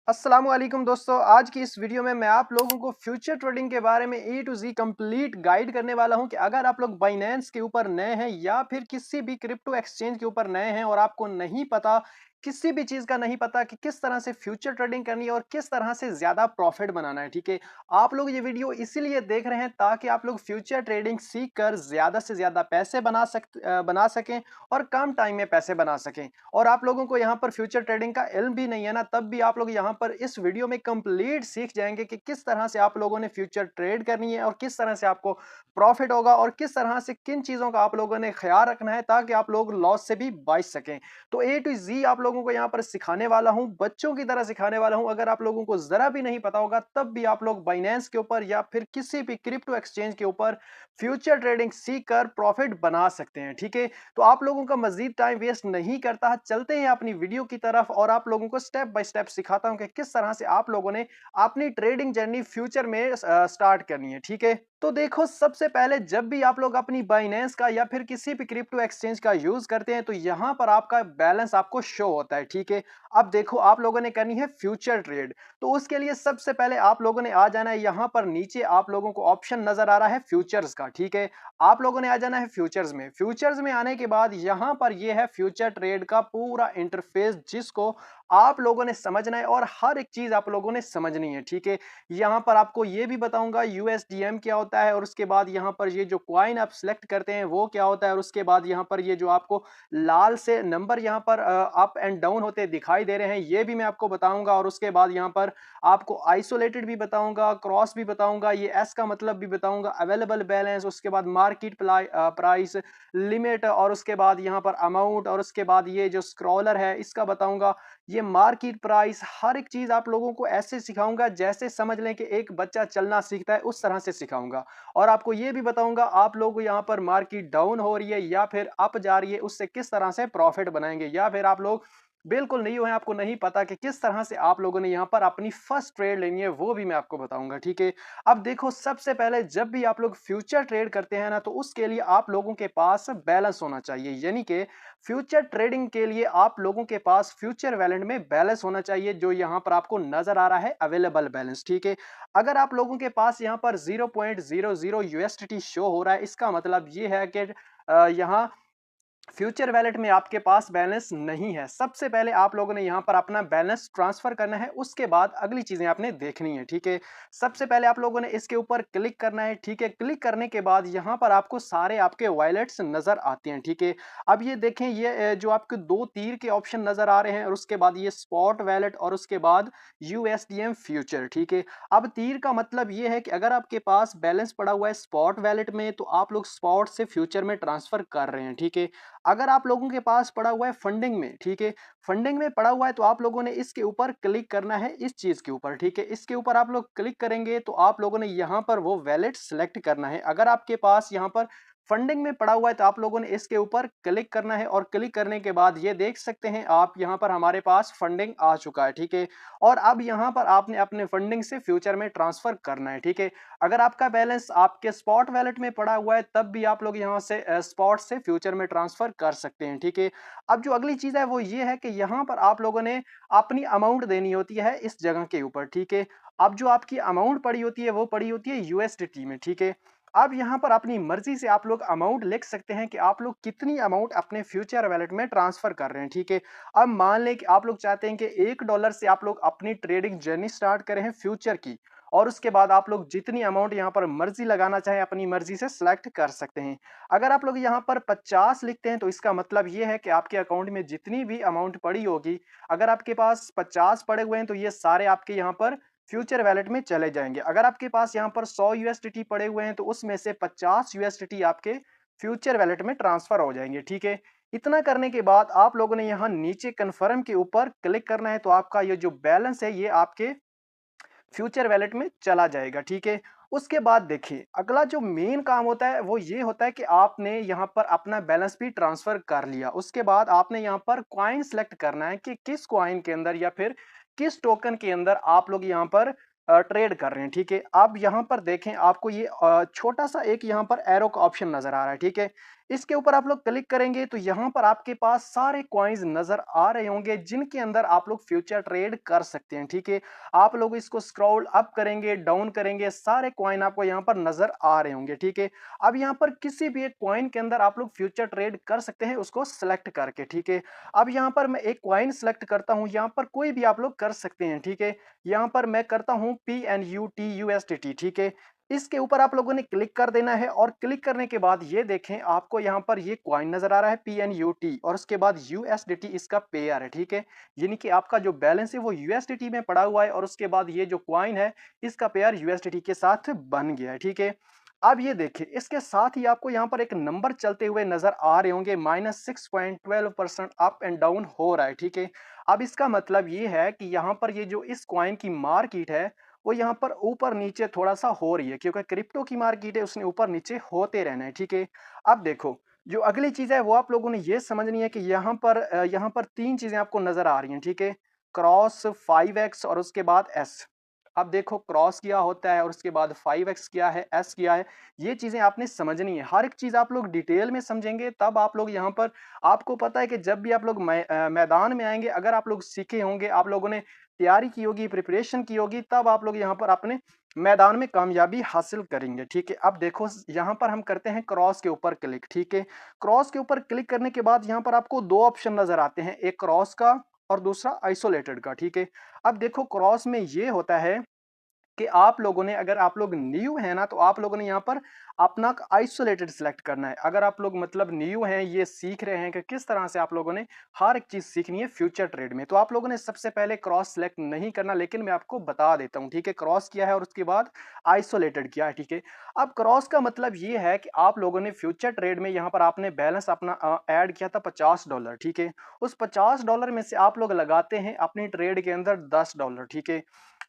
अस्सलाम वालेकुम दोस्तों। आज की इस वीडियो में मैं आप लोगों को फ्यूचर ट्रेडिंग के बारे में ए टू जी कंप्लीट गाइड करने वाला हूं कि अगर आप लोग बाइनेंस के ऊपर नए हैं या फिर किसी भी क्रिप्टो एक्सचेंज के ऊपर नए हैं और आपको नहीं पता, किसी भी चीज का नहीं पता कि किस तरह से फ्यूचर ट्रेडिंग करनी है और किस तरह से ज्यादा प्रॉफिट बनाना है। ठीक है, आप लोग ये वीडियो इसीलिए देख रहे हैं ताकि आप लोग फ्यूचर ट्रेडिंग सीख कर ज्यादा से ज्यादा पैसे बना सकें और कम टाइम में पैसे बना सकें। और आप लोगों को यहाँ पर फ्यूचर ट्रेडिंग का इल्म भी नहीं है ना, तब भी आप लोग यहाँ पर इस वीडियो में कंप्लीट सीख जाएंगे कि किस तरह से आप लोगों ने फ्यूचर ट्रेड करनी है और किस तरह से आपको प्रॉफिट होगा और किस तरह से किन चीजों का आप लोगों ने ख्याल रखना है ताकि आप लोग लॉस से भी बच सकें। तो ए टू जी आप लोगों को यहाँ पर सिखाने वाला हूँ, बच्चों की तरह सिखाने वाला हूँ। अगर आप लोगों को जरा भी नहीं पता होगा तब भी आप लोग बाइनेंस के ऊपर या फिर किसी भी क्रिप्टो एक्सचेंज के ऊपर फ्यूचर ट्रेडिंग सीख कर प्रॉफिट बना सकते हैं। ठीक है, तो आप लोगों का मजीद टाइम वेस्ट नहीं करता है, चलते हैं अपनी वीडियो की तरफ और आप लोगों को स्टेप बाय स्टेप सिखाता हूं कि किस तरह से आप लोगों ने अपनी ट्रेडिंग जर्नी फ्यूचर में स्टार्ट करनी है। ठीक है, तो देखो सबसे पहले जब भी आप लोग अपनी बाइनेंस का या फिर किसी भी क्रिप्टो एक्सचेंज का यूज करते हैं तो यहां पर आपका बैलेंस आपको शो होता है। ठीक है, अब देखो आप लोगों ने करनी है फ्यूचर ट्रेड, तो उसके लिए सबसे पहले आप लोगों ने आ जाना है यहां पर। नीचे आप लोगों को ऑप्शन नजर आ रहा है फ्यूचर्स का। ठीक है, आप लोगों ने आ जाना है फ्यूचर्स में। फ्यूचर्स में आने के बाद यहां पर यह है फ्यूचर ट्रेड का पूरा इंटरफेस जिसको आप लोगों ने समझना है और हर एक चीज आप लोगों ने समझनी है। ठीक है, यहां पर आपको यह भी बताऊंगा यूएसडीएम क्या होता है और उसके बाद यहां पर ये जो कॉइन आप सिलेक्ट करते हैं वो क्या होता है और उसके बाद यहां पर ये जो आपको लाल से नंबर यहां पर अप एंड डाउन होते दिखाई दे रहे हैं ये भी मैं आपको बताऊंगा। और उसके बाद यहां पर आपको आइसोलेटेड भी बताऊंगा, क्रॉस भी बताऊंगा, ये एस का मतलब भी बताऊंगा, अवेलेबल बैलेंस, उसके बाद मार्केट प्राइस, लिमिट और उसके बाद यहाँ पर अमाउंट और उसके बाद ये जो स्क्रॉलर है इसका बताऊंगा, ये मार्केट प्राइस, हर एक चीज आप लोगों को ऐसे सिखाऊंगा जैसे समझ लें कि एक बच्चा चलना सीखता है उस तरह से सिखाऊंगा। और आपको ये भी बताऊंगा आप लोग यहाँ पर मार्केट डाउन हो रही है या फिर अप जा रही है उससे किस तरह से प्रॉफिट बनाएंगे, या फिर आप लोग बिल्कुल नहीं हुए आपको नहीं पता कि किस तरह से आप लोगों ने यहाँ पर अपनी फर्स्ट ट्रेड लेनी है, वो भी मैं आपको बताऊंगा। ठीक है, अब देखो सबसे पहले जब भी आप लोग फ्यूचर ट्रेड करते हैं ना तो उसके लिए आप लोगों के पास बैलेंस होना चाहिए, यानी कि फ्यूचर ट्रेडिंग के लिए आप लोगों के पास फ्यूचर वैलेट में बैलेंस होना चाहिए जो यहाँ पर आपको नजर आ रहा है अवेलेबल बैलेंस। ठीक है, अगर आप लोगों के पास यहाँ पर 0.00 यूएसडीटी शो हो रहा है इसका मतलब ये है कि यहाँ फ्यूचर वैलेट में आपके पास बैलेंस नहीं है। सबसे पहले आप लोगों ने यहाँ पर अपना बैलेंस ट्रांसफर करना है, उसके बाद अगली चीजें आपने देखनी है। ठीक है, सबसे पहले आप लोगों ने इसके ऊपर क्लिक करना है। ठीक है, क्लिक करने के बाद यहाँ पर आपको सारे आपके वॉलेट्स नजर आते हैं। ठीक है, अब ये देखें ये जो आपके दो तीर के ऑप्शन नजर आ रहे हैं और उसके बाद ये स्पॉट वैलेट और उसके बाद यूएसडीएम फ्यूचर। ठीक है, अब तीर का मतलब ये है कि अगर आपके पास बैलेंस पड़ा हुआ है स्पॉट वैलेट में तो आप लोग स्पॉट से फ्यूचर में ट्रांसफर कर रहे हैं। ठीक है, अगर आप लोगों के पास पड़ा हुआ है फंडिंग में, ठीक है, फंडिंग में पड़ा हुआ है तो आप लोगों ने इसके ऊपर क्लिक करना है, इस चीज के ऊपर। ठीक है, इसके ऊपर आप लोग क्लिक करेंगे तो आप लोगों ने यहाँ पर वो वैलेट सेलेक्ट करना है। अगर आपके पास यहाँ पर फंडिंग में पड़ा हुआ है तो आप लोगों ने इसके ऊपर क्लिक करना है और क्लिक करने के बाद ये देख सकते हैं आप यहाँ पर हमारे पास फंडिंग आ चुका है। ठीक है, और अब यहाँ पर आपने अपने फंडिंग से फ्यूचर में ट्रांसफर करना है। ठीक है, अगर आपका बैलेंस आपके स्पॉट वैलेट में पड़ा हुआ है तब भी आप लोग यहाँ से स्पॉट से फ्यूचर में ट्रांसफर कर सकते हैं। ठीक है, अब जो अगली चीज है वो ये है कि यहाँ पर आप लोगों ने अपनी अमाउंट देनी होती है इस जगह के ऊपर। ठीक है, अब जो आपकी अमाउंट पड़ी होती है वो पड़ी होती है यूएसडीटी में। ठीक है, अब यहाँ पर अपनी मर्जी से आप लोग अमाउंट लिख सकते हैं कि आप लोग कितनी अमाउंट अपने फ्यूचर वैलेट में ट्रांसफर कर रहे हैं। ठीक है, अब मान लें कि आप लोग चाहते हैं कि $1 से आप लोग अपनी ट्रेडिंग जर्नी स्टार्ट करें हैं फ्यूचर की, और उसके बाद आप लोग जितनी अमाउंट यहाँ पर मर्जी लगाना चाहें अपनी मर्जी से सिलेक्ट कर सकते हैं। अगर आप लोग यहाँ पर 50 लिखते हैं तो इसका मतलब ये है कि आपके अकाउंट में जितनी भी अमाउंट पड़ी होगी, अगर आपके पास 50 पड़े हुए हैं तो ये सारे आपके यहाँ पर फ्यूचर वैलेट में चले जाएंगे। अगर आपके पास यहाँ पर 100 यूएसडीटी पड़े हुए हैं तो उसमें से 50 यूएसडीटी आपके फ्यूचर वैलेट में ट्रांसफर हो जाएंगे। ठीक है, इतना करने के बाद आप लोगों ने यहाँ नीचे कन्फर्म के ऊपर क्लिक करना है तो आपका ये जो बैलेंस है ये आपके फ्यूचर वैलेट में चला जाएगा। ठीक है, उसके बाद देखिए अगला जो मेन काम होता है वो ये होता है कि आपने यहाँ पर अपना बैलेंस भी ट्रांसफर कर लिया, उसके बाद आपने यहाँ पर कॉइन सेलेक्ट करना है कि किस कॉइन के अंदर या फिर किस टोकन के अंदर आप लोग यहाँ पर ट्रेड कर रहे हैं। ठीक है, आप यहाँ पर देखें आपको ये छोटा सा एक यहाँ पर एरो का ऑप्शन नजर आ रहा है। ठीक है, इसके ऊपर आप लोग क्लिक करेंगे तो यहाँ पर आपके पास सारे कॉइन्स नजर आ रहे होंगे जिनके अंदर आप लोग फ्यूचर ट्रेड कर सकते हैं। ठीक है, आप लोग इसको स्क्रॉल अप करेंगे, डाउन करेंगे, सारे कॉइन आपको यहाँ पर नजर आ रहे होंगे। ठीक है, अब यहाँ पर किसी भी एक कॉइन के अंदर आप लोग फ्यूचर ट्रेड कर सकते हैं उसको सिलेक्ट करके। ठीक है, अब यहाँ पर मैं एक कॉइन सिलेक्ट करता हूँ, यहाँ पर कोई भी आप लोग कर सकते हैं। ठीक है, यहाँ पर मैं करता हूँ PNUT USDT। ठीक है, इसके ऊपर आप लोगों ने क्लिक कर देना है और क्लिक करने के बाद ये देखें आपको यहाँ पर ये कॉइन नजर आ रहा है PNUT और उसके बाद USDT इसका पेयर है। ठीक है, यानी कि आपका जो बैलेंस है वो USDT में पड़ा हुआ है और उसके बाद ये जो कॉइन है इसका पेयर USDT के साथ बन गया है। ठीक है, अब ये देखिए इसके साथ ही आपको यहाँ पर एक नंबर चलते हुए नजर आ रहे होंगे, -6.12% अप एंड डाउन हो रहा है। ठीक है, अब इसका मतलब ये है कि यहाँ पर ये जो इस कॉइन की मार्केट है वो यहाँ पर ऊपर नीचे थोड़ा सा हो रही है, क्योंकि क्रिप्टो की मार्केट है उसने ऊपर नीचे होते रहना है। ठीक है, अब देखो जो अगली चीज है वो आप लोगों ने ये समझनी है कि यहाँ पर तीन चीजें आपको नजर आ रही हैं। ठीक है, क्रॉस, 5x और उसके बाद एस। अब देखो क्रॉस क्या होता है और उसके बाद 5x क्या है, एस क्या है, ये चीजें आपने समझनी है। हर एक चीज आप लोग डिटेल में समझेंगे तब आप लोग यहाँ पर, आपको पता है कि जब भी आप लोग मैदान में आएंगे, अगर आप लोग सीखे होंगे, आप लोगों ने तैयारी की होगी, प्रिपरेशन की होगी, तब आप लोग यहाँ पर अपने मैदान में कामयाबी हासिल करेंगे। ठीक है, अब देखो यहाँ पर हम करते हैं क्रॉस के ऊपर क्लिक। ठीक है, क्रॉस के ऊपर क्लिक करने के बाद यहाँ पर आपको दो ऑप्शन नजर आते हैं, एक क्रॉस का और दूसरा आइसोलेटेड का। ठीक है, अब देखो क्रॉस में ये होता है कि आप लोगों ने, अगर आप लोग न्यू है ना, तो आप लोगों ने यहाँ पर अपना आइसोलेटेड सिलेक्ट करना है। अगर आप लोग मतलब न्यू हैं, ये सीख रहे हैं कि किस तरह से आप लोगों ने हर एक चीज सीखनी है फ्यूचर ट्रेड में, तो आप लोगों ने सबसे पहले क्रॉस सिलेक्ट नहीं करना, लेकिन मैं आपको बता देता हूँ। ठीक है, क्रॉस किया है और उसके बाद आइसोलेटेड किया है। ठीक है, अब क्रॉस का मतलब ये है कि आप लोगों ने फ्यूचर ट्रेड में यहाँ पर आपने बैलेंस अपना ऐड किया था $50। ठीक है, उस $50 में से आप लोग लगाते हैं अपनी ट्रेड के अंदर $10। ठीक है,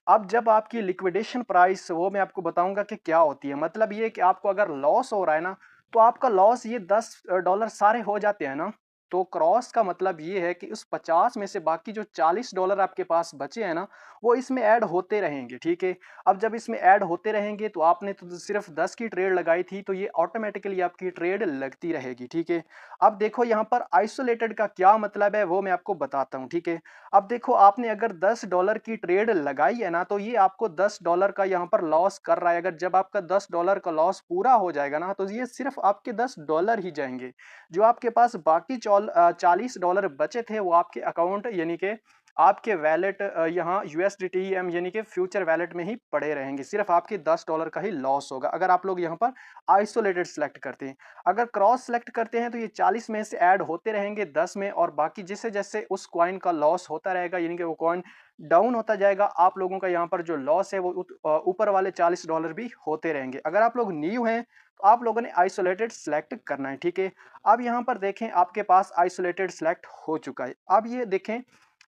अब जब आपकी लिक्विडेशन प्राइस, वो मैं आपको बताऊंगा कि क्या होती है। मतलब ये कि आपको अगर लॉस हो रहा है ना, तो आपका लॉस ये $10 सारे हो जाते हैं ना, तो क्रॉस का मतलब ये है कि उस 50 में से बाकी जो $40 आपके पास बचे हैं ना, वो इसमें ऐड होते रहेंगे। ठीक है, अब जब इसमें ऐड होते रहेंगे तो आपने तो सिर्फ 10 की ट्रेड लगाई थी, तो ये ऑटोमेटिकली आपकी ट्रेड लगती रहेगी। ठीक है, अब देखो यहाँ पर आइसोलेटेड का क्या मतलब है वो मैं आपको बताता हूँ। ठीक है, अब देखो आपने अगर $10 की ट्रेड लगाई है ना, तो ये आपको $10 का यहाँ पर लॉस कर रहा है। अगर जब आपका $10 का लॉस पूरा हो जाएगा ना, तो ये सिर्फ आपके $10 ही जाएंगे। जो आपके पास बाकी $40 बचे थे वो आपके अकाउंट यानी कि आपके वैलेट यहाँ USDTM यानी कि फ्यूचर वैलेट में ही पड़े रहेंगे। सिर्फ आपके $10 का ही लॉस होगा अगर आप लोग यहाँ पर आइसोलेटेड सेलेक्ट करते हैं। अगर क्रॉस सेलेक्ट करते हैं तो ये 40 में से ऐड होते रहेंगे 10 में, और बाकी जैसे जैसे उस कॉइन का लॉस होता रहेगा, यानी कि वो कॉइन डाउन होता जाएगा, आप लोगों का यहाँ पर जो लॉस है वो ऊपर वाले $40 भी होते रहेंगे। अगर आप लोग न्यू हैं तो आप लोगों ने आइसोलेटेड सेलेक्ट करना है। ठीक है, अब यहाँ पर देखें आपके पास आइसोलेटेड सेलेक्ट हो चुका है। अब ये देखें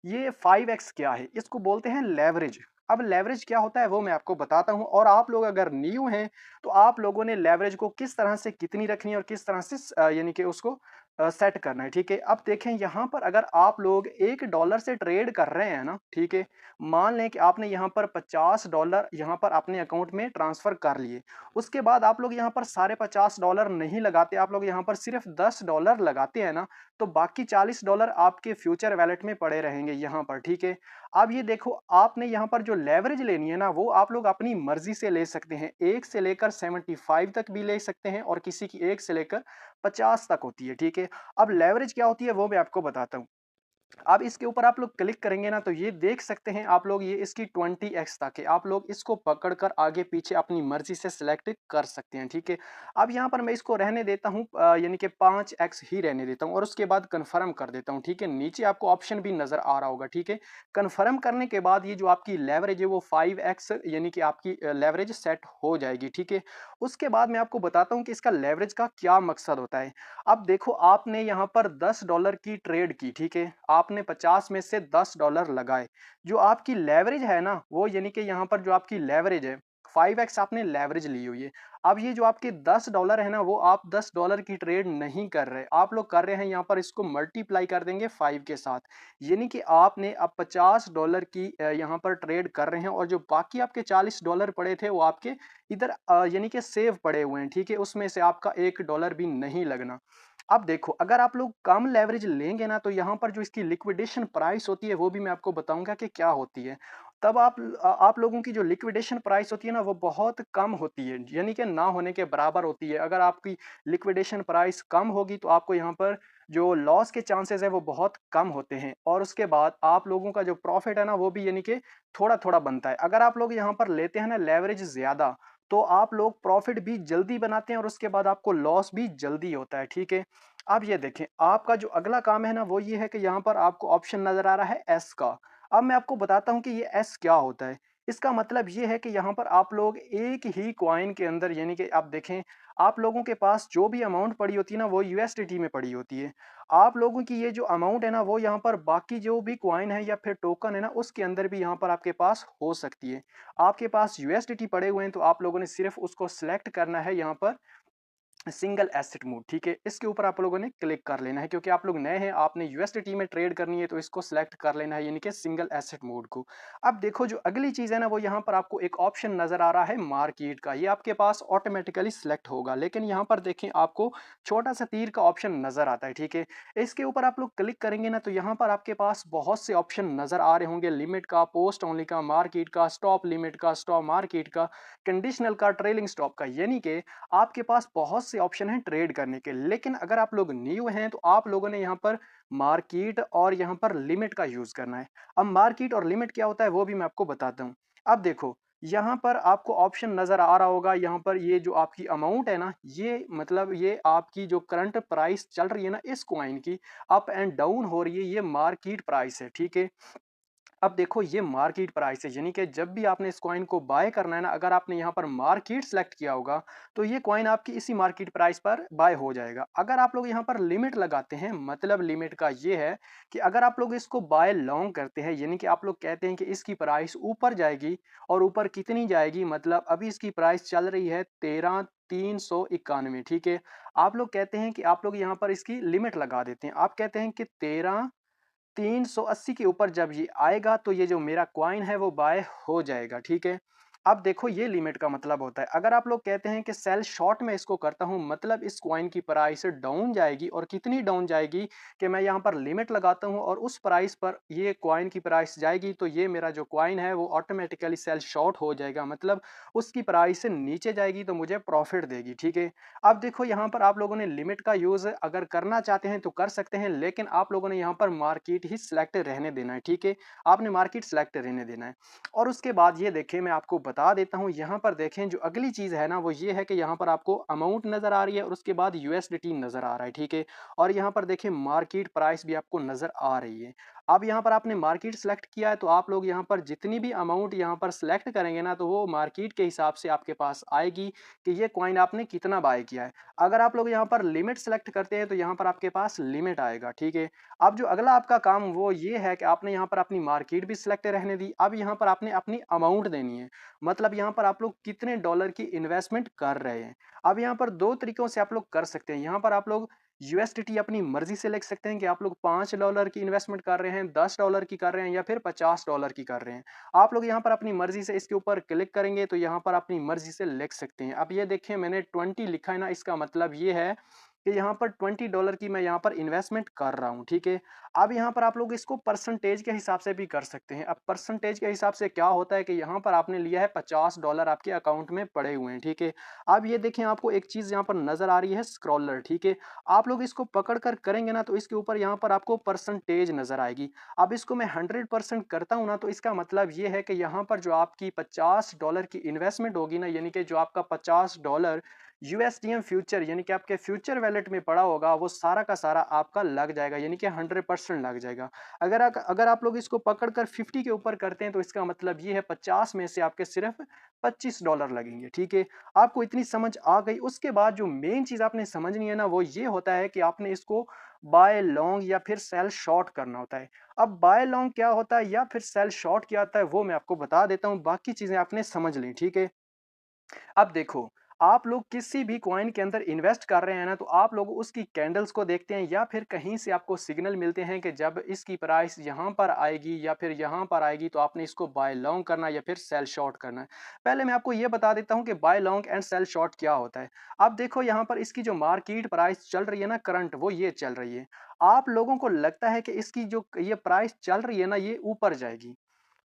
ये 5x क्या है, इसको बोलते हैं लेवरेज। अब लेवरेज क्या होता है वो मैं आपको बताता हूं, और आप लोग अगर न्यू हैं तो आप लोगों ने लेवरेज को किस तरह से कितनी रखनी है और किस तरह से यानी कि उसको सेट करना है। ठीक है, अब देखें यहाँ पर अगर आप लोग $1 से ट्रेड कर रहे हैं ना, ठीक है, मान लें कि आपने यहाँ पर $50 यहाँ पर अपने अकाउंट में ट्रांसफर कर लिए, उसके बाद आप लोग यहाँ पर सारे $50 नहीं लगाते, आप लोग यहाँ पर सिर्फ $10 लगाते हैं ना, तो बाकी $40 आपके फ्यूचर वैलेट में पड़े रहेंगे यहाँ पर। ठीक है, अब ये देखो आपने यहाँ पर जो लेवरेज लेनी है ना, वो आप लोग अपनी मर्जी से ले सकते हैं, 1 से लेकर 75 तक भी ले सकते हैं और किसी की 1 से लेकर 50 तक होती है। ठीक है, अब लेवरेज क्या होती है वो मैं आपको बताता हूँ। अब इसके ऊपर आप लोग क्लिक करेंगे ना, तो ये देख सकते हैं आप लोग, ये इसकी 20x तक है, आप लोग इसको पकड़कर आगे पीछे अपनी मर्जी से सिलेक्ट कर सकते हैं। ठीक है, अब यहाँ पर मैं इसको रहने देता हूँ यानी कि 5x ही रहने देता हूँ और उसके बाद कन्फर्म कर देता हूँ। ठीक है, नीचे आपको ऑप्शन भी नजर आ रहा होगा। ठीक है, कन्फर्म करने के बाद ये जो आपकी लेवरेज है वो 5x यानी कि आपकी लेवरेज सेट हो जाएगी। ठीक है, उसके बाद मैं आपको बताता हूँ कि इसका लेवरेज का क्या मकसद होता है। अब देखो आपने यहाँ पर $10 की ट्रेड की, ठीक है, आपने 50 में से $10 लगाए, जो आपकी लेवरेज है ना, वो यानी कि यहाँ पर जो आपकी लेवरेज है 5x आपने लेवरेज ली हुई है। अब ये जो आपके $10 है ना, वो आप $10 की ट्रेड नहीं कर रहे, आप लोग कर रहे हैं यहाँ पर इसको मल्टीप्लाई कर देंगे 5 के साथ। यानी कि आपने अब $50 की यहाँ पर ट्रेड कर रहे हैं और जो बाकी आपके $40 पड़े थे वो आपके इधर यानी कि सेव पड़े हुए हैं, ठीक है? उसमें से आपका $1 भी नहीं लगना। अब देखो, अगर आप लोग कम लेवरेज लेंगे ना, तो यहाँ पर जो इसकी लिक्विडेशन प्राइस होती है वो भी मैं आपको बताऊँगा कि क्या होती है। तब आप लोगों की जो लिक्विडेशन प्राइस होती है ना, वो बहुत कम होती है, यानी कि ना होने के बराबर होती है। अगर आपकी लिक्विडेशन प्राइस कम होगी तो आपको यहाँ पर जो लॉस के चांसेस है वो बहुत कम होते हैं, और उसके बाद आप लोगों का जो प्रॉफिट है ना, वो भी यानी कि थोड़ा-थोड़ा बनता है। अगर आप लोग यहाँ पर लेते हैं ना लेवरेज ज़्यादा, तो आप लोग प्रॉफिट भी जल्दी बनाते हैं और उसके बाद आपको लॉस भी जल्दी होता है, ठीक है? अब ये देखें, आपका जो अगला काम है ना, वो ये है कि यहाँ पर आपको ऑप्शन नज़र आ रहा है एस का। अब मैं आपको बताता हूँ कि ये एस क्या होता है। इसका मतलब ये है कि यहाँ पर आप लोग एक ही कॉइन के अंदर, यानी कि आप देखें, आप लोगों के पास जो भी अमाउंट पड़ी होती है ना, वो यूएसडीटी में पड़ी होती है। आप लोगों की ये जो अमाउंट है ना, वो यहाँ पर बाकी जो भी कॉइन है या फिर टोकन है ना, उसके अंदर भी यहाँ पर आपके पास हो सकती है। आपके पास यूएसडीटी पड़े हुए हैं, तो आप लोगों ने सिर्फ उसको सिलेक्ट करना है यहाँ पर सिंगल एसेट मोड, ठीक है? इसके ऊपर आप लोगों ने क्लिक कर लेना है, क्योंकि आप लोग नए हैं, आपने यूएसडीटी में ट्रेड करनी है, तो इसको सिलेक्ट कर लेना है, यानी कि सिंगल एसेट मोड को। अब देखो, जो अगली चीज़ है ना, वो यहाँ पर आपको एक ऑप्शन नज़र आ रहा है मार्केट का। ये आपके पास ऑटोमेटिकली सिलेक्ट होगा, लेकिन यहाँ पर देखें, आपको छोटा-सा तीर का ऑप्शन नज़र आता है, ठीक है? इसके ऊपर आप लोग क्लिक करेंगे ना, तो यहाँ पर आपके पास बहुत से ऑप्शन नज़र आ रहे होंगे, लिमिट का, पोस्ट ओनली का, मार्केट का, स्टॉप लिमिट का, स्टॉप मार्केट का, कंडीशनल का, ट्रेलिंग स्टॉप का, यानी कि आपके पास बहुत से ऑप्शन हैं ट्रेड करने के। लेकिन अगर आप लोग न्यू हैं, तो आप लोगों ने यहाँ पर मार्केट और यहाँ पर लिमिट का यूज़ करना है। अब मार्केट और लिमिट क्या होता है, वो भी मैं आपको बताता हूँ। अब देखो, यहाँ पर आपको ऑप्शन नज़र आ रहा होगा, यहाँ पर ये जो आपकी अमाउंट है ना, ये मतलब ये आपकी जो करंट प्राइस चल रही है ना इस कॉइन की, अप एंड डाउन हो रही है, ये मार्केट प्राइस है, ठीक है? अब देखो, ये मार्केट प्राइस है, यानी कि जब भी आपने इस कॉइन को बाय करना है ना, अगर आपने यहाँ पर मार्केट सेलेक्ट किया होगा, तो ये कॉइन आपकी इसी मार्केट प्राइस पर बाय हो जाएगा। अगर आप लोग यहाँ पर लिमिट लगाते हैं, मतलब लिमिट का ये है कि अगर आप लोग इसको बाय लॉन्ग करते हैं, यानी कि आप लोग कहते हैं कि इसकी प्राइस ऊपर जाएगी, और ऊपर कितनी जाएगी, मतलब अभी इसकी प्राइस चल रही है 13,391, ठीक है? आप लोग कहते हैं कि आप लोग यहाँ पर इसकी लिमिट लगा देते हैं। आप कहते हैं कि 380 के ऊपर जब ये आएगा, तो ये जो मेरा कॉइन है वो बाय हो जाएगा, ठीक है? अब देखो, ये लिमिट का मतलब होता है। अगर आप लोग कहते हैं कि सेल शॉर्ट में इसको करता हूँ, मतलब इस कॉइन की प्राइस डाउन जाएगी, और कितनी डाउन जाएगी कि मैं यहाँ पर लिमिट लगाता हूँ और उस प्राइस पर ये कॉइन की प्राइस जाएगी, तो ये मेरा जो कॉइन है वो ऑटोमेटिकली सेल शॉर्ट हो जाएगा, मतलब उसकी प्राइस से नीचे जाएगी तो मुझे प्रॉफिट देगी, ठीक है? अब देखो, यहाँ पर आप लोगों ने लिमिट का यूज़ अगर करना चाहते हैं तो कर सकते हैं, लेकिन आप लोगों ने यहाँ पर मार्केट ही सिलेक्ट रहने देना है, ठीक है? आपने मार्केट सिलेक्ट रहने देना है। और उसके बाद ये देखिए, मैं आपको बता देता हूँ, यहाँ पर देखें, जो अगली चीज़ है ना, वो ये है कि यहाँ पर आपको अमाउंट नज़र आ रही है और उसके बाद यूएसडीटी नज़र आ रहा है, ठीक है? और यहाँ पर देखिए, मार्केट प्राइस भी आपको नज़र आ रही है। अब यहाँ पर आपने मार्केट सेलेक्ट किया है, तो आप लोग यहाँ पर जितनी भी अमाउंट यहाँ पर सेलेक्ट करेंगे ना, तो वो मार्केट के हिसाब से आपके पास आएगी कि ये कॉइन आपने कितना बाय किया है। अगर आप लोग यहाँ पर लिमिट सेलेक्ट करते हैं, तो यहाँ पर आपके पास लिमिट आएगा, ठीक है? अब जो अगला आपका काम वो ये है कि आपने यहाँ पर अपनी मार्केट भी सिलेक्ट रहने दी। अब यहाँ पर आपने अपनी अमाउंट देनी है, मतलब यहाँ पर आप लोग कितने डॉलर की इन्वेस्टमेंट कर रहे हैं। अब यहाँ पर 2 तरीकों से आप लोग कर सकते हैं। यहाँ पर आप लोग यूएसडीटी अपनी मर्ज़ी से लिख सकते हैं कि आप लोग $5 की इन्वेस्टमेंट कर रहे हैं, $10 की कर रहे हैं, या फिर $50 की कर रहे हैं। आप लोग यहाँ पर अपनी मर्ज़ी से इसके ऊपर क्लिक करेंगे, तो यहाँ पर अपनी मर्ज़ी से लिख सकते हैं। अब ये देखिए, मैंने 20 लिखा है ना, इसका मतलब ये है कि यहाँ पर $20 की मैं यहाँ पर इन्वेस्टमेंट कर रहा हूँ, ठीक है? अब यहाँ पर आप लोग इसको परसेंटेज के हिसाब से भी कर सकते हैं। अब परसेंटेज के हिसाब से क्या होता है कि यहाँ पर आपने लिया है $50 आपके अकाउंट में पड़े हुए हैं, ठीक है? अब ये देखें, आपको एक चीज़ यहाँ पर नज़र आ रही है, स्क्रॉलर, ठीक है? आप लोग इसको पकड़ कर करेंगे ना, तो इसके ऊपर यहाँ पर आपको परसेंटेज नज़र आएगी। अब इसको मैं 100% करता हूँ ना, तो इसका मतलब ये है कि यहाँ पर जो आपकी $50 की इन्वेस्टमेंट होगी ना, यानी कि जो आपका $50 यूएसडीएम फ्यूचर, यानी कि आपके फ्यूचर वैलेट में पड़ा होगा, वो सारा का सारा आपका लग जाएगा, यानी कि 100% लग जाएगा। अगर आप लोग इसको पकड़ कर 50 के ऊपर करते हैं, तो इसका मतलब ये है 50 में से आपके सिर्फ $25 लगेंगे, ठीक है? आपको इतनी समझ आ गई। उसके बाद जो मेन चीज़ आपने समझनी है ना, वो ये होता है कि आपने इसको बाय लॉन्ग या फिर सेल शॉर्ट करना होता है। अब बाय लॉन्ग क्या होता है या फिर सेल शॉर्ट क्या होता है, वो मैं आपको बता देता हूँ, बाकी चीज़ें आपने समझ ली, ठीक है? अब देखो, आप लोग किसी भी कॉइन के अंदर इन्वेस्ट कर रहे हैं ना, तो आप लोग उसकी कैंडल्स को देखते हैं या फिर कहीं से आपको सिग्नल मिलते हैं कि जब इसकी प्राइस यहाँ पर आएगी या फिर यहाँ पर आएगी, तो आपने इसको बाय लॉन्ग करना है या फिर सेल शॉर्ट करना है। पहले मैं आपको ये बता देता हूँ कि buy long and sell short क्या होता है। अब देखो यहाँ पर इसकी जो मार्केट प्राइस चल रही है ना करंट, वो ये चल रही है। आप लोगों को लगता है कि इसकी जो ये प्राइस चल रही है ना, ये ऊपर जाएगी।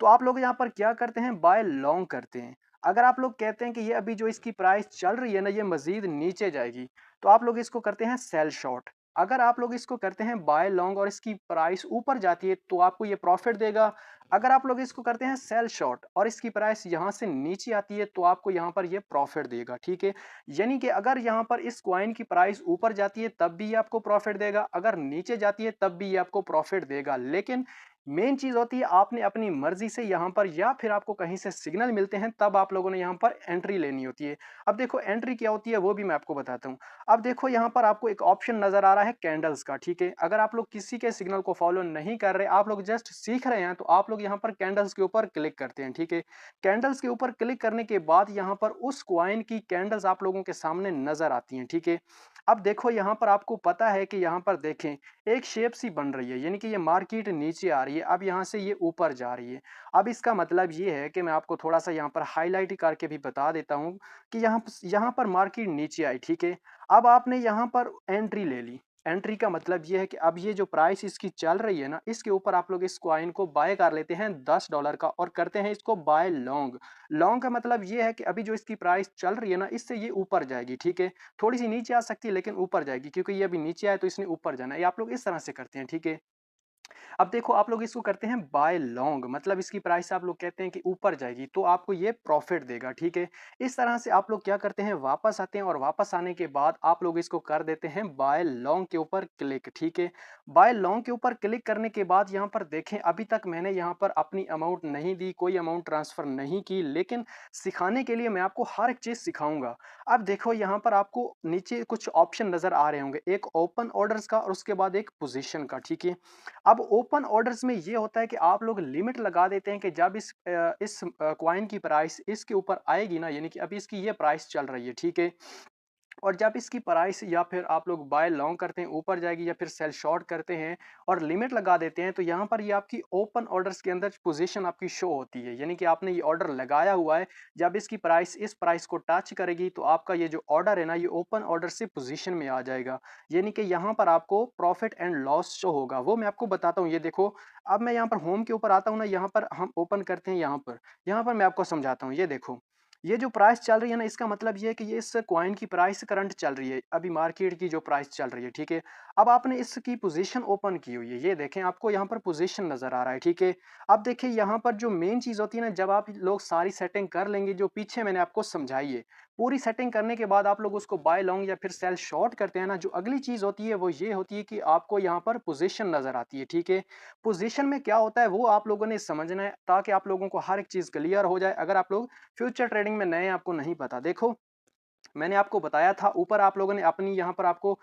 तो आप लोग यहाँ पर क्या करते हैं, बाय लॉन्ग करते हैं। अगर आप लोग कहते हैं कि ये अभी जो इसकी प्राइस चल रही है ना, ये मज़ीद नीचे जाएगी, तो आप लोग इसको करते हैं सेल शॉर्ट। अगर आप लोग इसको करते हैं बाय लॉन्ग और इसकी प्राइस ऊपर जाती है, तो आपको ये प्रॉफ़िट देगा। अगर आप लोग इसको करते हैं सेल शॉर्ट और इसकी प्राइस यहाँ से नीचे आती है, तो आपको यहाँ पर ये प्रॉफ़िट देगा, ठीक है? यानी कि अगर यहाँ पर इस कॉइन की प्राइस ऊपर जाती है, तब भी ये आपको प्रॉफ़िट देगा, अगर नीचे जाती है, तब भी ये आपको प्रॉफ़िट देगा। लेकिन मेन चीज़ होती है आपने अपनी मर्ज़ी से यहाँ पर या फिर आपको कहीं से सिग्नल मिलते हैं, तब आप लोगों ने यहाँ पर एंट्री लेनी होती है। अब देखो एंट्री क्या होती है, वो भी मैं आपको बताता हूँ। अब देखो यहाँ पर आपको एक ऑप्शन नज़र आ रहा है कैंडल्स का, ठीक है? अगर आप लोग किसी के सिग्नल को फ़ॉलो नहीं कर रहे, आप लोग जस्ट सीख रहे हैं, तो आप लोग यहाँ पर कैंडल्स के ऊपर क्लिक करते हैं, ठीक है? कैंडल्स के ऊपर क्लिक करने के बाद यहाँ पर उस कॉइन की कैंडल्स आप लोगों के सामने नज़र आती हैं, ठीक है? अब देखो यहाँ पर आपको पता है कि यहाँ पर देखें एक शेप सी बन रही है, यानी कि ये मार्केट नीचे आ रही है, अब यहाँ से ये ऊपर जा रही है। अब इसका मतलब ये है कि मैं आपको थोड़ा-सा यहाँ पर हाइलाइट करके भी बता देता हूँ कि यहाँ पर मार्केट नीचे आई, ठीक है? अब आपने यहाँ पर एंट्री ले ली। एंट्री का मतलब ये है कि अब ये जो प्राइस इसकी चल रही है ना, इसके ऊपर आप लोग इस कॉइन को बाय कर लेते हैं $10 का और करते हैं इसको बाय लॉन्ग। लॉन्ग का मतलब ये है कि अभी जो इसकी प्राइस चल रही है ना, इससे ये ऊपर जाएगी, ठीक है? थोड़ी-सी नीचे आ सकती है लेकिन ऊपर जाएगी क्योंकि ये अभी नीचे आया तो इसने ऊपर जाना है। ये आप लोग इस तरह से करते हैं, ठीक है? अब देखो आप लोग इसको करते हैं बाय लॉन्ग, मतलब इसकी प्राइस आप लोग कहते हैं कि ऊपर जाएगी तो आपको ये प्रॉफिट देगा, ठीक है? इस तरह से आप लोग क्या करते हैं, वापस आते हैं और वापस आने के बाद आप लोग इसको कर देते हैं बाय लॉन्ग के ऊपर क्लिक, ठीक है? बाय लॉन्ग के ऊपर क्लिक करने के बाद यहाँ पर देखें अभी तक मैंने यहाँ पर अपनी अमाउंट नहीं दी, कोई अमाउंट ट्रांसफर नहीं की, लेकिन सिखाने के लिए मैं आपको हर एक चीज़ सिखाऊंगा। अब देखो यहाँ पर आपको नीचे कुछ ऑप्शन नजर आ रहे होंगे, एक ओपन ऑर्डर्स का और उसके बाद एक पोजीशन का, ठीक है? अब ओपन ऑर्डर्स में ये होता है कि आप लोग लिमिट लगा देते हैं कि जब इस कॉइन की प्राइस इसके ऊपर आएगी ना, यानी कि अभी इसकी ये प्राइस चल रही है, ठीक है? और जब इसकी प्राइस या फिर आप लोग बाय लॉन्ग करते हैं ऊपर जाएगी या फिर सेल शॉर्ट करते हैं और लिमिट लगा देते हैं, तो यहाँ पर ये आपकी ओपन ऑर्डर्स के अंदर पोजीशन आपकी शो होती है, यानी कि आपने ये ऑर्डर लगाया हुआ है। जब इसकी प्राइस इस प्राइस को टच करेगी तो आपका ये जो ऑर्डर है ना, ये ओपन ऑर्डर से पोजीशन में आ जाएगा, यानी कि यहाँ पर आपको प्रॉफिट एंड लॉस शो होगा। वो मैं आपको बताता हूँ। ये देखो, अब मैं यहाँ पर होम के ऊपर आता हूँ ना, यहाँ पर हम ओपन करते हैं, यहाँ पर मैं आपको समझाता हूँ। ये देखो, ये जो प्राइस चल रही है ना, इसका मतलब ये है कि ये इस कॉइन की प्राइस करंट चल रही है, अभी मार्केट की जो प्राइस चल रही है, ठीक है? अब आपने इसकी पोजीशन ओपन की हुई है, ये देखें आपको यहाँ पर पोजीशन नज़र आ रहा है, ठीक है? अब देखिए यहाँ पर जो मेन चीज़ होती है ना, जब आप लोग सारी सेटिंग कर लेंगे जो पीछे मैंने आपको समझाई है, पूरी सेटिंग करने के बाद आप लोग उसको बाय लॉन्ग या फिर सेल शॉर्ट करते हैं ना, जो अगली चीज़ होती है वो ये होती है कि आपको यहाँ पर पोजीशन नज़र आती है, ठीक है? पोजीशन में क्या होता है वो आप लोगों ने समझना है ताकि आप लोगों को हर एक चीज़ क्लियर हो जाए। अगर आप लोग फ्यूचर ट्रेडिंग में नए हैं, आपको नहीं पता, देखो मैंने आपको बताया था ऊपर आप लोगों ने अपनी यहाँ पर आपको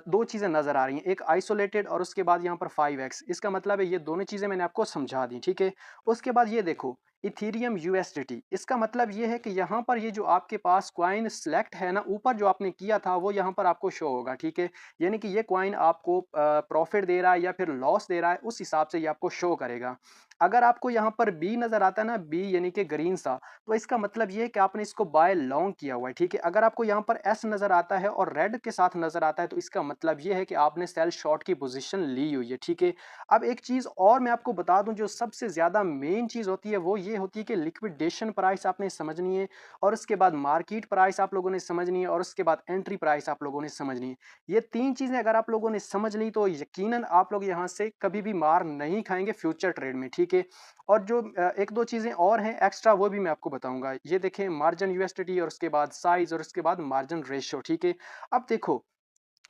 2 चीज़ें नज़र आ रही हैं, एक आइसोलेटेड और उसके बाद यहाँ पर 5x, इसका मतलब है ये दोनों चीज़ें मैंने आपको समझा दी, ठीक है? उसके बाद ये देखो इथेरियम यूएसडीटी, इसका मतलब ये है कि यहाँ पर ये जो आपके पास कॉइन सेलेक्ट है ना, ऊपर जो आपने किया था वो यहाँ पर आपको शो होगा, ठीक है? यानी कि ये कॉइन आपको प्रॉफिट दे रहा है या फिर लॉस दे रहा है, उस हिसाब से ये आपको शो करेगा। अगर आपको यहाँ पर बी नज़र आता है ना, बी यानी कि ग्रीन सा, तो इसका मतलब ये है कि आपने इसको बाय लॉन्ग किया हुआ है, ठीक है? अगर आपको यहाँ पर एस नज़र आता है और रेड के साथ नज़र आता है, तो इसका मतलब ये है कि आपने सेल शॉर्ट की पोजीशन ली हुई है, ठीक है? अब एक चीज़ और मैं आपको बता दूं, जो सबसे ज़्यादा मेन चीज़ होती है वो ये होती है कि लिक्विडेशन प्राइस आपने समझनी है और उसके बाद मार्केट प्राइस आप लोगों ने समझनी है और उसके बाद एंट्री प्राइस आप लोगों ने समझनी है। ये 3 चीज़ें अगर आप लोगों ने समझ ली तो यकीनन आप लोग यहाँ से कभी भी मार नहीं खाएँगे फ्यूचर ट्रेड में, ठीक है? और जो 1-2 चीज़ें और हैं एक्स्ट्रा, वो भी मैं आपको बताऊँगा। ये देखें, मार्जिन यूएसडीटी और उसके बाद साइज़ और उसके बाद मार्जिन रेशियो, ठीक है? अब देखो,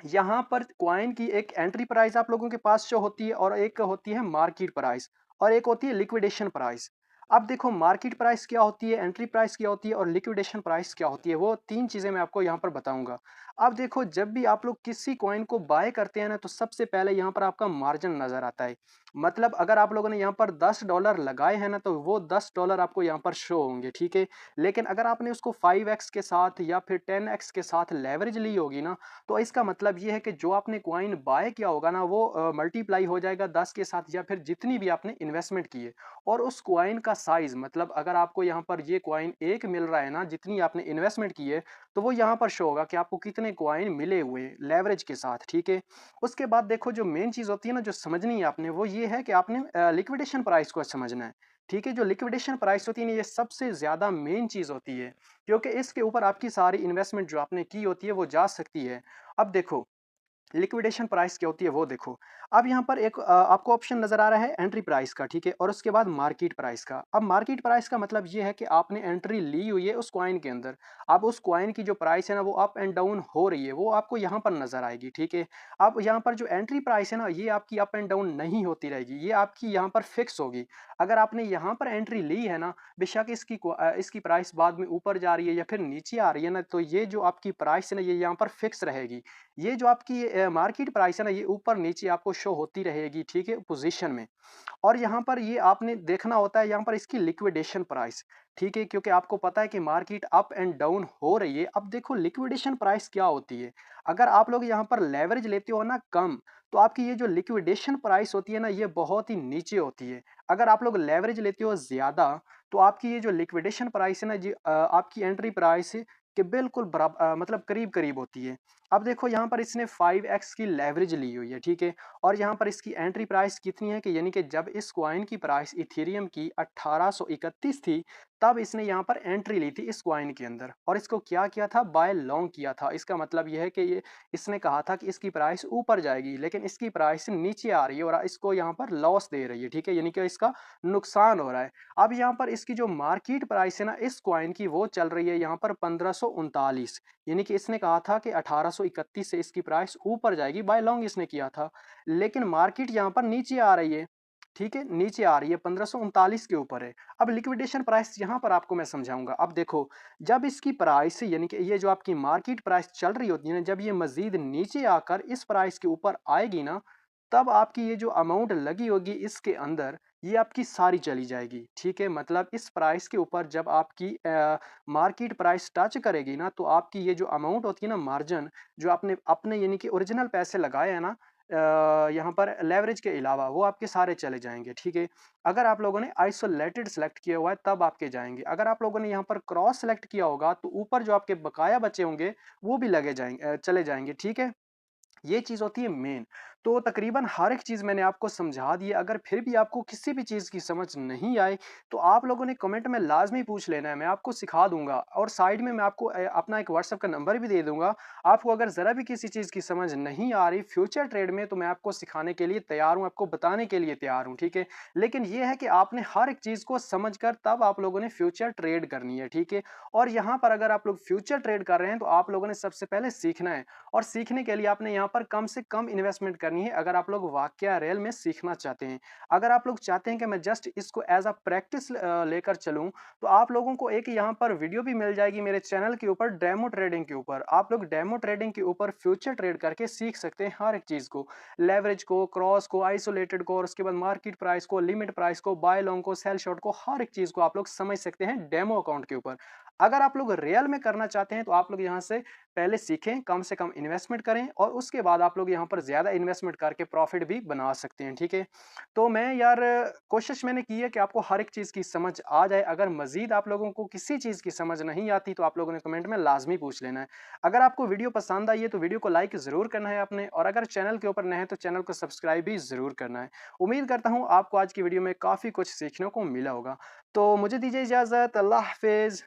यहाँ पर कॉइन की एक एंट्री प्राइस आप लोगों के पास शो होती है और एक होती है मार्केट प्राइस और एक होती है लिक्विडेशन प्राइस। अब देखो मार्केट प्राइस क्या होती है, एंट्री प्राइस क्या होती है और लिक्विडेशन प्राइस क्या होती है, वो 3 चीज़ें मैं आपको यहाँ पर बताऊँगा। अब देखो जब भी आप लोग किसी कॉइन को बाय करते हैं ना, तो सबसे पहले यहाँ पर आपका मार्जिन नज़र आता है। मतलब अगर आप लोगों ने यहाँ पर $10 लगाए हैं ना, तो वो $10 आपको यहाँ पर शो होंगे, ठीक है? लेकिन अगर आपने उसको 5x के साथ या फिर 10x के साथ लेवरेज ली होगी ना, तो इसका मतलब ये है कि जो आपने कॉइन बाय किया होगा ना, वो मल्टीप्लाई हो जाएगा 10 के साथ या फिर जितनी भी आपने इन्वेस्टमेंट की है। और उस कॉइन का साइज मतलब अगर आपको यहाँ पर ये कॉइन एक मिल रहा है ना, जितनी आपने इन्वेस्टमेंट की है, तो वो यहाँ पर शो होगा कि आपको कितने कॉइन मिले हुए हैं लेवरेज के साथ, ठीक है? उसके बाद देखो जो मेन चीज़ होती है ना, जो समझनी है आपने, वो ये है कि आपने लिक्विडेशन प्राइस को समझना है, ठीक है? जो लिक्विडेशन प्राइस होती है ना, ये सबसे ज़्यादा मेन चीज़ होती है, क्योंकि इसके ऊपर आपकी सारी इन्वेस्टमेंट जो आपने की होती है, वो जा सकती है। अब देखो लिक्विडेशन प्राइस क्या होती है वो देखो। अब यहाँ पर एक आपको ऑप्शन नज़र आ रहा है एंट्री प्राइस का, ठीक है? और उसके बाद मार्केट प्राइस का। अब मार्केट प्राइस का मतलब ये है कि आपने एंट्री ली हुई है उस कॉइन के अंदर। अब उस कॉइन की जो प्राइस है ना, वो अप एंड डाउन हो रही है, वो आपको यहाँ पर नज़र आएगी, ठीक है? अब यहाँ पर जो एंट्री प्राइस है ना, ये आपकी अप एंड डाउन नहीं होती रहेगी, ये आपकी यहाँ पर फिक्स होगी। अगर आपने यहाँ पर एंट्री ली है ना, बेशक इसकी प्राइस बाद में ऊपर जा रही है या फिर नीचे आ रही है ना, तो ये जो आपकी प्राइस है ना, ये यहाँ पर फिक्स रहेगी। ये जो आपकी मार्केट प्राइस है ना, ये ऊपर-नीचे आपको शो होती रहेगी, ठीक है? पोज़ीशन में। और यहाँ पर ये आपने देखना होता है यहाँ पर इसकी लिक्विडेशन प्राइस, ठीक है? क्योंकि आपको पता है कि मार्केट अप एंड डाउन हो रही है। अब देखो लिक्विडेशन प्राइस क्या होती है? अगर आप लोग यहाँ पर लेवरेज लेते हो ना कम, तो आपकी ये जो लिक्विडेशन प्राइस होती है ना, ये बहुत ही नीचे होती है। अगर आप लोग लेवरेज लेते हो ज़्यादा, तो आपकी ये जो लिक्विडेशन प्राइस है ना जी, आपकी एंट्री प्राइस के बिल्कुल मतलब करीब-करीब होती है। अब देखो यहाँ पर इसने 5x की लेवरेज ली हुई है, ठीक है? और यहाँ पर इसकी एंट्री प्राइस कितनी है कि यानी कि जब इस कॉइन की प्राइस इथेरियम की 1831 थी, तब इसने यहाँ पर एंट्री ली थी इस कॉइन के अंदर और इसको क्या किया था? बाय लॉन्ग किया था। इसका मतलब ये है कि ये इसने कहा था कि इसकी प्राइस ऊपर जाएगी, लेकिन इसकी प्राइस नीचे आ रही है और इसको यहाँ पर लॉस दे रही है, ठीक है? यानी कि इसका नुकसान हो रहा है। अब यहाँ पर इसकी जो मार्केट प्राइस है ना इस कॉइन की, वो चल रही है यहाँ पर 1539, यानी कि इसने कहा था कि 1831 से इसकी प्राइस ऊपर जाएगी, बाय लॉन्ग इसने किया था। लेकिन मार्केट यहाँ पर नीचे आ रही है, ठीक है? नीचे आ रही है, 1539 के ऊपर है। अब लिक्विडेशन प्राइस यहाँ पर आपको मैं समझाऊँगा। अब देखो, जब इसकी प्राइस यानी कि ये जो आपकी मार्केट प्राइस चल रही होती है ना, जब ये मज़ीद नीचे आकर इस प्राइस के ऊपर आएगी ना, तब आपकी ये जो अमाउंट लगी होगी इसके अंदर, ये आपकी सारी चली जाएगी, ठीक है? मतलब इस प्राइस के ऊपर जब आपकी मार्केट प्राइस टच करेगी ना, तो आपकी ये जो अमाउंट होती है ना मार्जिन, जो आपने अपने यानी कि ओरिजिनल पैसे लगाए हैं ना, यहाँ पर लेवरेज के अलावा, वो आपके सारे चले जाएँगे, ठीक है? अगर आप लोगों ने आइसोलेटेड सेलेक्ट किया हुआ है तब आपके जाएँगे। अगर आप लोगों ने यहाँ पर क्रॉस सेलेक्ट किया होगा, तो ऊपर जो आपके बकाया बचे होंगे, वो भी चले जाएँगे, ठीक है? ये चीज़ होती है मेन। तो तकरीबन हर एक चीज़ मैंने आपको समझा दी है। अगर फिर भी आपको किसी भी चीज़ की समझ नहीं आए, तो आप लोगों ने कमेंट में लाज़मी पूछ लेना है, मैं आपको सिखा दूँगा और साइड में मैं आपको अपना एक व्हाट्सएप का नंबर भी दे दूँगा। आपको अगर ज़रा भी किसी चीज़ की समझ नहीं आ रही फ्यूचर ट्रेड में, तो मैं आपको सिखाने के लिए तैयार हूँ, आपको बताने के लिए तैयार हूँ, ठीक है? लेकिन ये है कि आपने हर एक चीज़ को समझ कर तब आप लोगों ने फ्यूचर ट्रेड करनी है, ठीक है? और यहाँ पर अगर आप लोग फ्यूचर ट्रेड कर रहे हैं, तो आप लोगों ने सबसे पहले सीखना है। और सीखने के लिए आपने यहाँ पर कम से कम इन्वेस्टमेंट करनी है अगर आप लोग वाकया रियल में सीखना चाहते हैं। अगर आप लोग चाहते हैं कि मैं जस्ट इसको एज़ अ प्रैक्टिस लेकर चलूँ, तो आप लोगों को एक यहाँ पर वीडियो भी मिल जाएगी मेरे चैनल के ऊपर डेमो ट्रेडिंग के ऊपर। आप लोग डेमो ट्रेडिंग के ऊपर फ्यूचर ट्रेड करके सीख सकते हैं हर एक चीज़ को। लेवरेज को, क्रॉस को, आइसोलेटेड को और उसके बाद मार्केट प्राइस को, लिमिट प्राइस को, बाय लॉन्ग को, सेल शॉर्ट को, हर एक चीज़ को आप लोग समझ सकते हैं डेमो अकाउंट के ऊपर। अगर आप लोग रियल में करना चाहते हैं, तो आप लोग यहाँ से पहले सीखें, कम से कम इन्वेस्टमेंट करें और उसके बाद आप लोग यहाँ पर ज़्यादा इन्वेस्टमेंट करके प्रॉफ़िट भी बना सकते हैं, ठीक है? तो मैं यार कोशिश मैंने की है कि आपको हर एक चीज़ की समझ आ जाए। अगर मज़ीद आप लोगों को किसी चीज़ की समझ नहीं आती, तो आप लोगों ने कमेंट में लाज़मी पूछ लेना है। अगर आपको वीडियो पसंद आई है, तो वीडियो को लाइक ज़रूर करना है आपने और अगर चैनल के ऊपर नए हैं, तो चैनल को सब्सक्राइब भी ज़रूर करना है। उम्मीद करता हूँ आपको आज की वीडियो में काफ़ी कुछ सीखने को मिला होगा। तो मुझे दीजिए इजाज़त, अल्लाह हाफ़िज़।